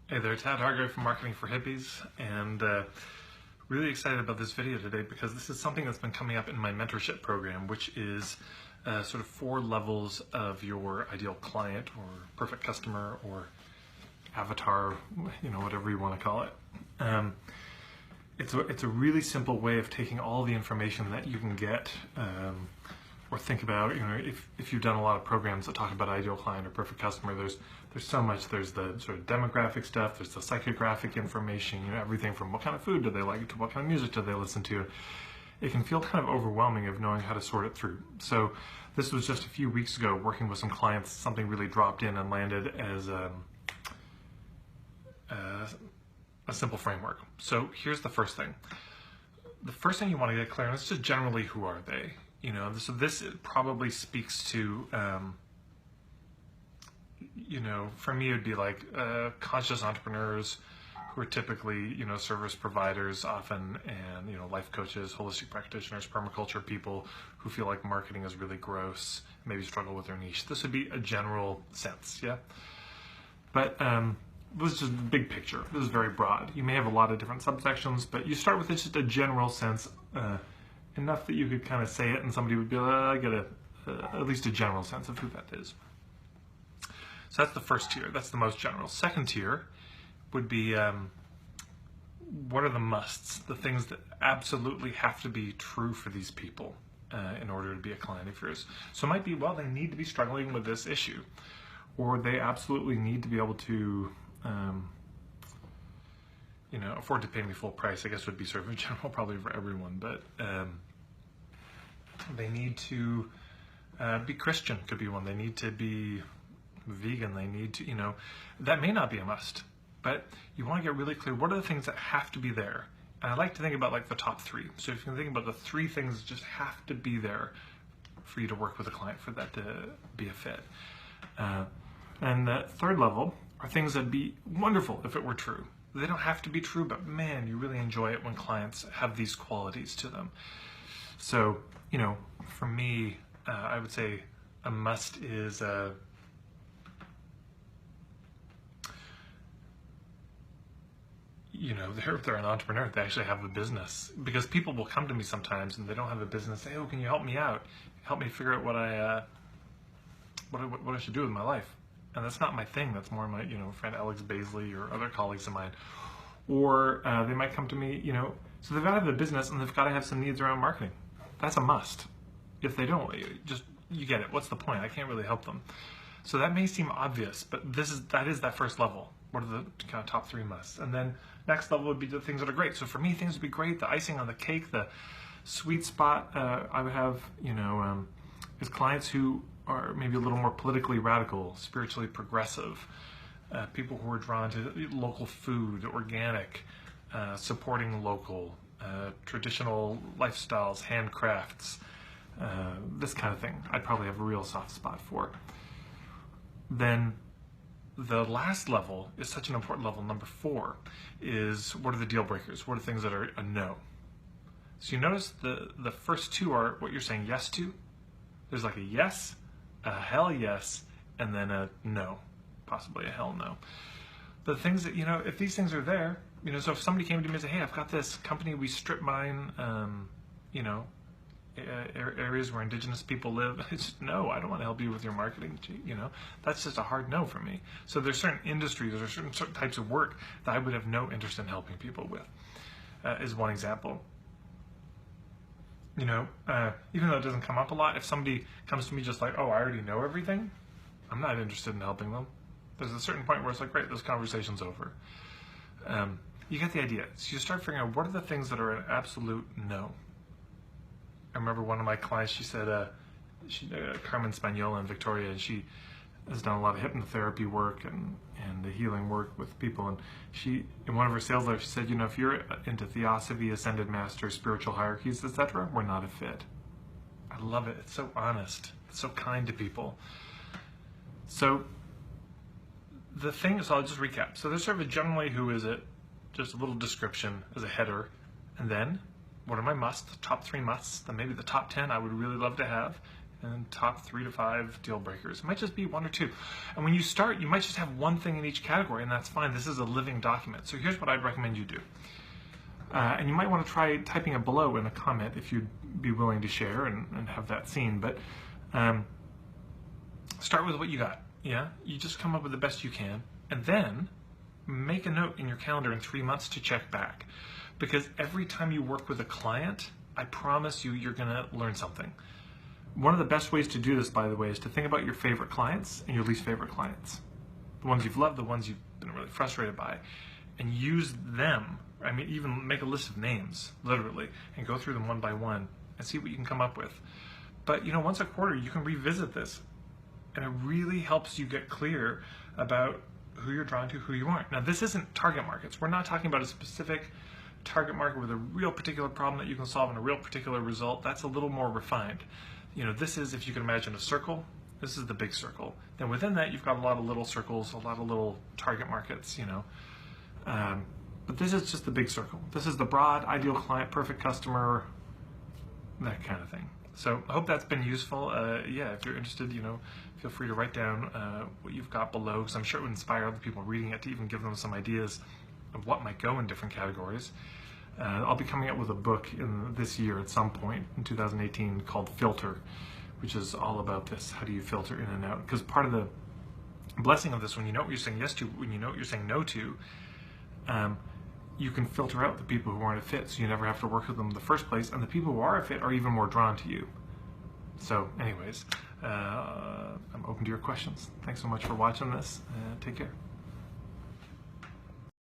Hey there, Tad Hargrave from Marketing for Hippies, and really excited about this video today because this is something that's been coming up in my mentorship program, which is sort of 4 levels of your ideal client or perfect customer or avatar, whatever you want to call it. It's a really simple way of taking all the information that you can get or think about. If you've done a lot of programs that talk about ideal client or perfect customer, there's so much. There's the sort of demographic stuff, there's the psychographic information, everything from what kind of food do they like to what kind of music do they listen to. It can feel kind of overwhelming of knowing how to sort it through. So this was just a few weeks ago working with some clients. Something really dropped in and landed as a simple framework. So here's the first thing. The first thing you want to get clear on is just generally who are they. So this probably speaks to, for me it would be like conscious entrepreneurs who are typically, service providers often, and, life coaches, holistic practitioners, permaculture people who feel like marketing is really gross, maybe struggle with their niche. This would be a general sense, yeah? But this is just the big picture. This is very broad. You may have a lot of different subsections, but you start with just a general sense, enough that you could kind of say it and somebody would be like, I get at least a general sense of who that is. So that's the first tier. That's the most general. Second tier would be what are the musts, the things that absolutely have to be true for these people in order to be a client of yours. So it might be, well, they need to be struggling with this issue, or they absolutely need to be able to afford to pay me full price, I guess would be sort of a general probably for everyone, but they need to be Christian, could be one. They need to be vegan, they need to, that may not be a must, but you want to get really clear, what are the things that have to be there? And I like to think about like the top 3. So if you can think about the 3 things that just have to be there for you to work with a client, for that to be a fit. And the third level are things that'd be wonderful if it were true. They don't have to be true, but man, you really enjoy it when clients have these qualities to them. So, for me, I would say a must is they're an entrepreneur. They actually have a business, because people will come to me sometimes and they don't have a business. Say, oh, can you help me out? Help me figure out what I should do with my life. And that's not my thing. That's more my, friend Alex Baisley or other colleagues of mine. Or they might come to me, so they've got to have a business and they've got to have some needs around marketing. That's a must. If they don't, you get it. What's the point? I can't really help them. So that may seem obvious, but that is that first level. What are the kind of top 3 musts? And then next level would be the things that are great. So for me, things would be great. The icing on the cake, the sweet spot I would have, is clients who are maybe a little more politically radical, spiritually progressive, people who are drawn to local food, organic, supporting local, traditional lifestyles, handcrafts, this kind of thing. I'd probably have a real soft spot for. Then the last level is such an important level. Number 4 is, what are the deal breakers? What are things that are a no? So you notice the first 2 are what you're saying yes to. There's like a yes, a hell yes, and then a no, possibly a hell no. The things that, if these things are there, so if somebody came to me and said, hey, I've got this company, we strip mine, areas where indigenous people live, it's no, I don't want to help you with your marketing, that's just a hard no for me. So there's certain industries, there's certain types of work that I would have no interest in helping people with, is one example. Even though it doesn't come up a lot, if somebody comes to me just like, oh, I already know everything, I'm not interested in helping them. There's a certain point where it's like, great, this conversation's over. You get the idea. So you start figuring out what are the things that are an absolute no. I remember one of my clients, she said, Carmen Spagnola in Victoria, and she has done a lot of hypnotherapy work and the healing work with people. And she, in one of her sales letters, she said, if you're into theosophy, ascended masters, spiritual hierarchies, etc., we're not a fit. I love it. It's so honest. It's so kind to people. So the thing is, I'll just recap. So there's sort of a generally who is it, just a little description as a header, and then what are my musts, the top 3 musts, then maybe the top 10 I would really love to have, and top 3 to 5 deal breakers. It might just be 1 or 2. And when you start, you might just have one thing in each category, and that's fine. This is a living document. So here's what I'd recommend you do. And you might want to try typing it below in a comment if you'd be willing to share and have that seen. But start with what you got. Yeah, you just come up with the best you can, and then make a note in your calendar in 3 months to check back. Because every time you work with a client, I promise you, you're going to learn something. One of the best ways to do this, by the way, is to think about your favorite clients and your least favorite clients. The ones you've loved, the ones you've been really frustrated by, and use them. I mean, even make a list of names, literally, and go through them one by one and see what you can come up with. But, you know, once a quarter, you can revisit this, and it really helps you get clear about who you're drawn to, who you aren't. Now, this isn't target markets. We're not talking about a specific target market with a real particular problem that you can solve and a real particular result. That's a little more refined. You know, this is, if you can imagine a circle, this is the big circle. Then within that, you've got a lot of little circles, a lot of little target markets, you know. But this is just the big circle. This is the broad, ideal client, perfect customer, that kind of thing. So I hope that's been useful. Yeah, if you're interested, you know, feel free to write down what you've got below, because I'm sure it would inspire other people reading it to even give them some ideas of what might go in different categories. I'll be coming out with a book in this year at some point in 2018 called Filter, which is all about this. How do you filter in and out? Because part of the blessing of this, when you know what you're saying yes to, when you know what you're saying no to, you can filter out the people who aren't a fit, so you never have to work with them in the first place, and the people who are a fit are even more drawn to you. So anyways, I'm open to your questions. Thanks so much for watching this. Take care.